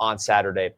on Saturday.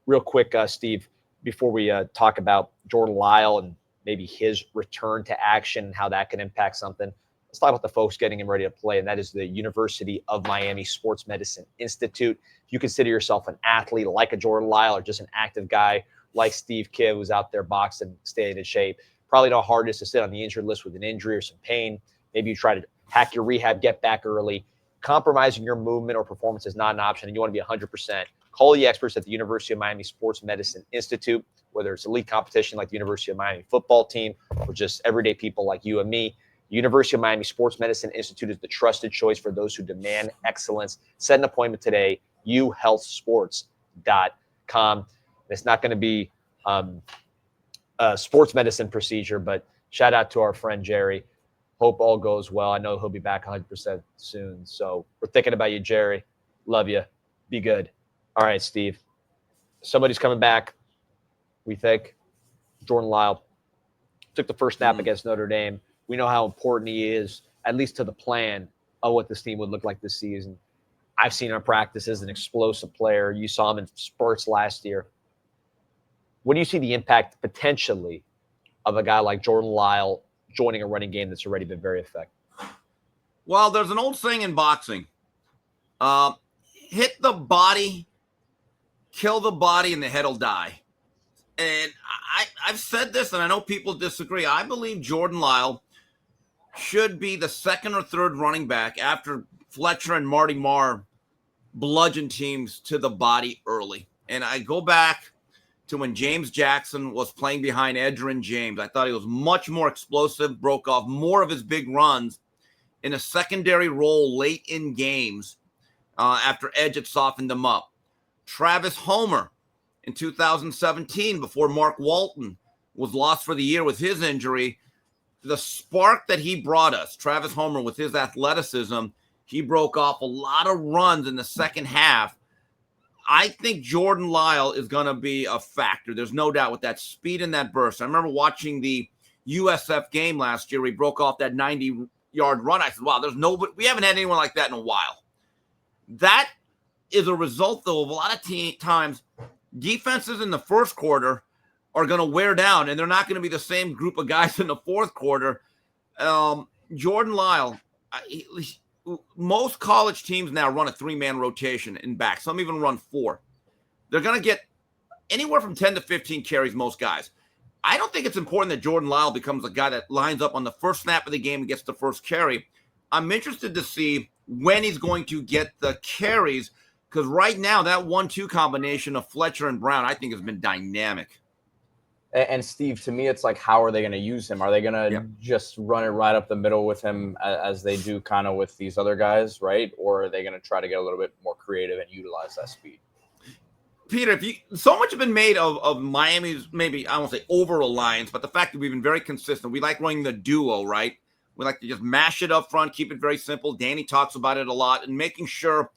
Real quick, Steve, before we talk about Jordan Lyle and maybe his return to action and how that can impact something, let's talk about the folks getting him ready to play, and that is the University of Miami Sports Medicine Institute. If you consider yourself an athlete like a Jordan Lyle or just an active guy like Steve Kidd, who's out there boxing, staying in shape, probably not hard is to sit on the injured list with an injury or some pain. Maybe you try to hack your rehab, get back early. Compromising your movement or performance is not an option, and you want to be 100%. Call the experts at the University of Miami Sports Medicine Institute, whether it's elite competition like the University of Miami football team or just everyday people like you and me. University of Miami Sports Medicine Institute is the trusted choice for those who demand excellence. Set an appointment today, uhealthsports.com. It's not going to be a sports medicine procedure, but shout out to our friend Jerry. Hope all goes well. I know he'll be back 100% soon. So we're thinking about you, Jerry. Love you. Be good. All right, Steve. Somebody's coming back, we think. Jordan Lyle took the first snap against Notre Dame. We know how important he is, at least to the plan of what this team would look like this season. I've seen him in practice as an explosive player. You saw him in spurts last year. What do you see the impact potentially of a guy like Jordan Lyle joining a running game that's already been very effective? Well, there's an old saying in boxing. Hit the body, kill the body, and the head will die. And I've said this, and I know people disagree. I believe Jordan Lyle should be the second or third running back after Fletcher and Marty Marr bludgeon teams to the body early. And I go back to when James Jackson was playing behind Edgerrin James. I thought he was much more explosive, broke off more of his big runs in a secondary role late in games after Edge had softened him up. Travis Homer in 2017, before Mark Walton was lost for the year with his injury, the spark that he brought us, Travis Homer, with his athleticism, he broke off a lot of runs in the second half. I think Jordan Lyle is going to be a factor. There's no doubt with that speed and that burst. I remember watching the USF game last year. He broke off that 90-yard run. I said, wow, we haven't had anyone like that in a while. That is a result, though, of a lot of times defenses in the first quarter are going to wear down, and they're not going to be the same group of guys in the fourth quarter. Jordan Lyle, most college teams now run a three-man rotation in back. Some even run four. They're going to get anywhere from 10 to 15 carries, most guys. I don't think it's important that Jordan Lyle becomes a guy that lines up on the first snap of the game and gets the first carry. I'm interested to see when he's going to get the carries, because right now that 1-2 combination of Fletcher and Brown, I think, has been dynamic. And Steve, to me, it's like, how are they going to use him? Are they going to just run it right up the middle with him as they do kind of with these other guys, right? Or are they going to try to get a little bit more creative and utilize that speed? Peter, so much has been made of Miami's, maybe I won't say over-reliance, but the fact that we've been very consistent. We like running the duo, right? We like to just mash it up front, keep it very simple. Danny talks about it a lot, and making sure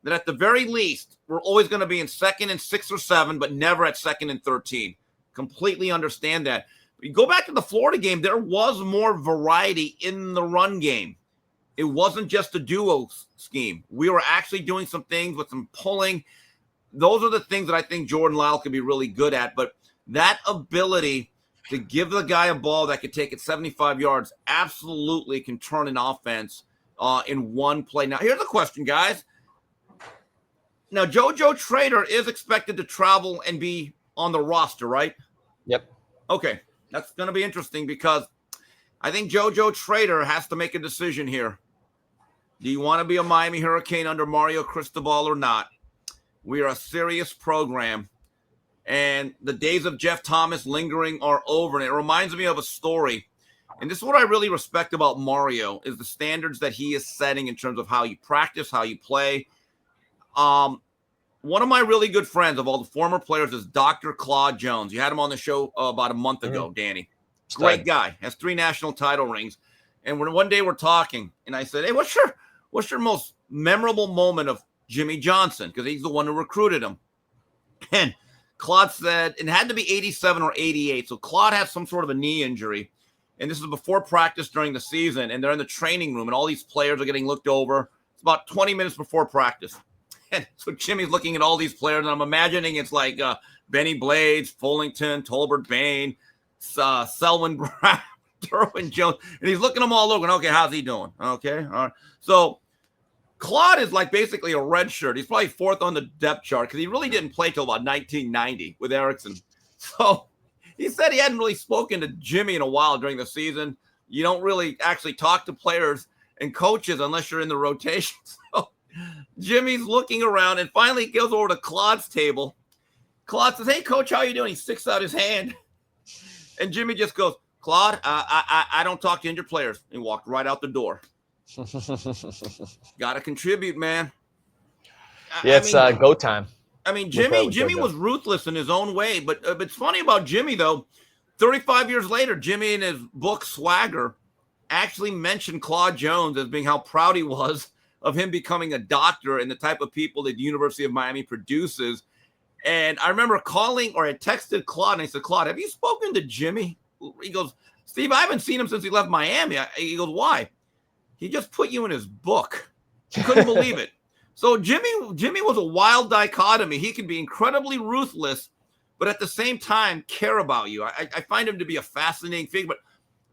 that at the very least, we're always going to be in 2nd and 6 or 7, but never at 2nd and 13. Completely understand that. But you go back to the Florida game, there was more variety in the run game. It wasn't just a duo scheme. We were actually doing some things with some pulling. Those are the things that I think Jordan Lyle could be really good at. But that ability to give the guy a ball that could take it 75 yards absolutely can turn an offense in one play. Now, here's a question, guys. Now, Jojo Trader is expected to travel and be on the roster, right? Yep. Okay. That's going to be interesting because I think Jojo Trader has to make a decision here. Do you want to be a Miami Hurricane under Mario Cristobal or not? We are a serious program, and the days of Jeff Thomas lingering are over. And it reminds me of a story. And this is what I really respect about Mario is the standards that he is setting in terms of how you practice, how you play. One of my really good friends of all the former players is Dr. Claude Jones. You had him on the show about a month ago, Danny. Great guy. Has 3 national title rings. And one day we're talking, and I said, hey, what's your most memorable moment of Jimmy Johnson? Because he's the one who recruited him. And Claude said it had to be 87 or 88. So Claude had some sort of a knee injury. And this is before practice during the season. And they're in the training room, and all these players are getting looked over. It's about 20 minutes before practice. And so Jimmy's looking at all these players, and I'm imagining it's like Benny Blades, Fullington, Tolbert Bain, Selwyn Brown, Derwin Jones, and he's looking them all over. And, okay, how's he doing? Okay, all right. So Claude is like basically a red shirt. He's probably fourth on the depth chart because he really didn't play till about 1990 with Erickson. So he said he hadn't really spoken to Jimmy in a while during the season. You don't really actually talk to players and coaches unless you're in the rotation. So Jimmy's looking around and finally goes over to Claude's table. Claude says, "Hey, coach, how you doing?" He sticks out his hand. And Jimmy just goes, "Claude, I don't talk to injured players." He walked right out the door. Got to contribute, man. Yeah, it's go time. I mean, Jimmy was ruthless in his own way. But it's funny about Jimmy, though. 35 years later, Jimmy in his book Swagger actually mentioned Claude Jones as being how proud he was of him becoming a doctor and the type of people that the University of Miami produces. And I remember calling, or I texted Claude, and I said, "Claude, have you spoken to Jimmy?" He goes, "Steve, I haven't seen him since he left Miami." He goes, "Why?" "He just put you in his book." He couldn't believe it. So Jimmy was a wild dichotomy. He can be incredibly ruthless, but at the same time care about you. I find him to be a fascinating figure.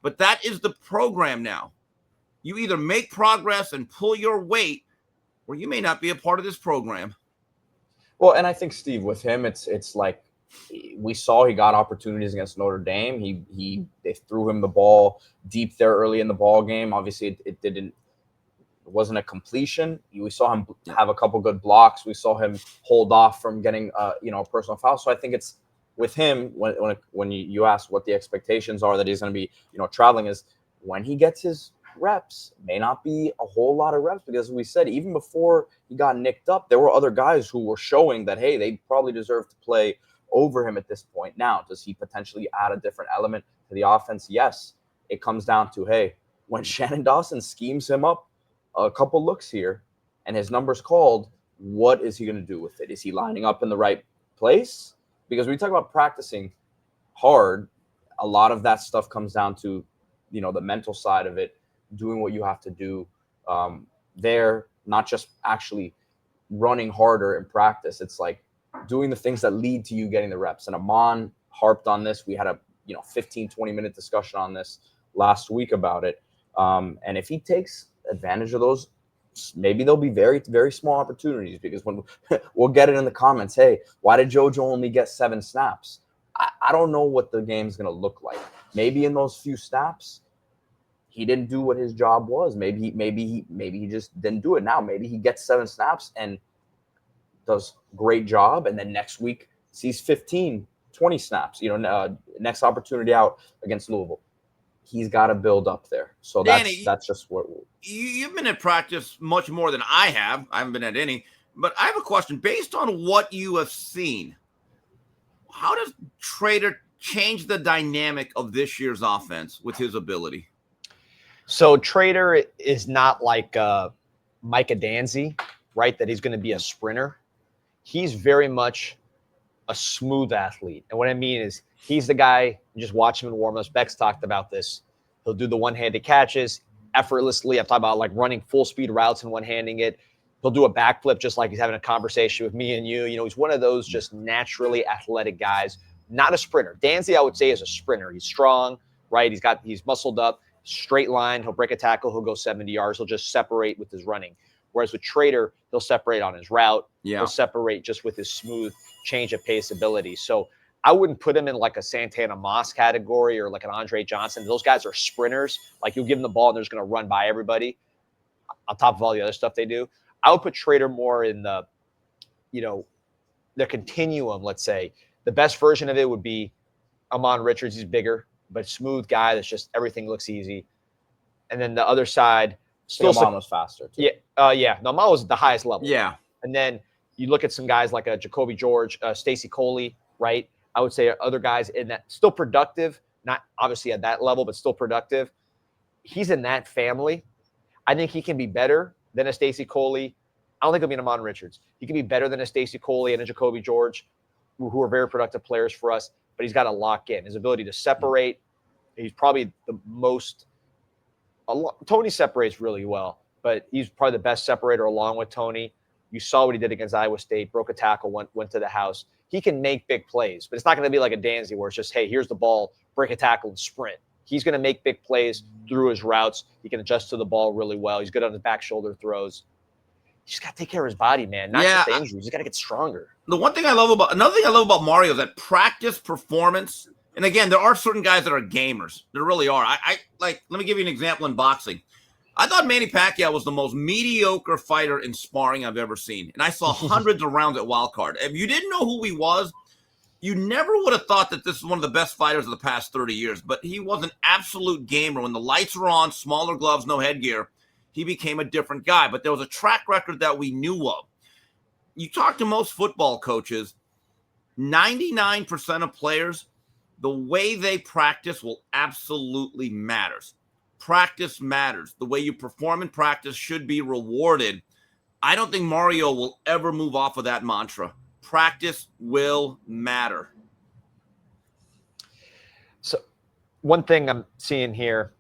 But that is the program now. You either make progress and pull your weight, or you may not be a part of this program. Well, and I think, Steve, with him, it's like we saw he got opportunities against Notre Dame. They threw him the ball deep there early in the ball game. Obviously, it wasn't a completion. We saw him have a couple good blocks. We saw him hold off from getting a personal foul. So I think it's with him when you ask what the expectations are that he's going to be traveling, is when he gets his reps. May not be a whole lot of reps, because we said even before he got nicked up, there were other guys who were showing that, hey, they probably deserve to play over him at this point. Now, does he potentially add a different element to the offense? Yes. It comes down to, hey, when Shannon Dawson schemes him up a couple looks here and his number's called, what is he going to do with it? Is he lining up in the right place? Because when we talk about practicing hard, a lot of that stuff comes down to, the mental side of it, doing what you have to do there, not just actually running harder in practice. It's like doing the things that lead to you getting the reps. And Amon harped on this. We had a 15-20 minute discussion on this last week about it. And if he takes advantage of those, maybe there'll be very, very small opportunities, because when we'll get it in the comments, hey, why did Jojo only get 7 snaps? I don't know what the game's going to look like. Maybe in those few snaps, he didn't do what his job was. Maybe he just didn't do it. Now, maybe he gets 7 snaps and does great job. And then next week sees 15, 20 snaps, next opportunity out against Louisville. He's got to build up there. So Danny, that's just what you've been at practice much more than I have. I haven't been at any, but I have a question based on what you have seen. How does Trader change the dynamic of this year's offense with his ability? So Trader is not like Micah Danzy, right? That he's going to be a sprinter. He's very much a smooth athlete. And what I mean is he's the guy, just watch him in warm-ups. Bex talked about this. He'll do the one-handed catches effortlessly. I'm talking about like running full-speed routes and one-handing it. He'll do a backflip just like he's having a conversation with me and you. He's one of those just naturally athletic guys, not a sprinter. Danzy, I would say, is a sprinter. He's strong, right? He's muscled up, straight line. He'll break a tackle. He'll go 70 yards. He'll just separate with his running. Whereas with Trader, he'll separate on his route. Yeah. He'll separate just with his smooth change of pace ability. So I wouldn't put him in like a Santana Moss category or like an Andre Johnson. Those guys are sprinters. Like, you'll give them the ball and they're just going to run by everybody on top of all the other stuff they do. I would put Trader more in the, the continuum, let's say. The best version of it would be Amon Richards. He's bigger, but smooth guy that's just everything looks easy. And then the other side, still Amon was faster too. Yeah. No, Amon was the highest level. Yeah. And then you look at some guys like a Jacoby George, Stacey Coley, right? I would say other guys in that, still productive, not obviously at that level, but still productive. He's in that family. I think he can be better than a Stacey Coley. I don't think he'll be an Amon Richards. He can be better than a Stacey Coley and a Jacoby George, who are very productive players for us, but he's got to lock in. His ability to separate, he's probably the most – Tony separates really well, but he's probably the best separator along with Tony. You saw what he did against Iowa State, broke a tackle, went to the house. He can make big plays, but it's not going to be like a Danzy where it's just, hey, here's the ball, break a tackle and sprint. He's going to make big plays through his routes. He can adjust to the ball really well. He's good on his back shoulder throws. You just got to take care of his body, man. Not just the injuries. You got to get stronger. Another thing I love about Mario is that practice performance. And again, there are certain guys that are gamers. There really are. I let me give you an example in boxing. I thought Manny Pacquiao was the most mediocre fighter in sparring I've ever seen. And I saw hundreds of rounds at Wild Card. If you didn't know who he was, you never would have thought that this is one of the best fighters of the past 30 years. But he was an absolute gamer. When the lights were on, smaller gloves, no headgear, he became a different guy. But there was a track record that we knew of. You talk to most football coaches, 99% of players, the way they practice will absolutely matters. Practice matters. The way you perform in practice should be rewarded. I don't think Mario will ever move off of that mantra. Practice will matter. So one thing I'm seeing here,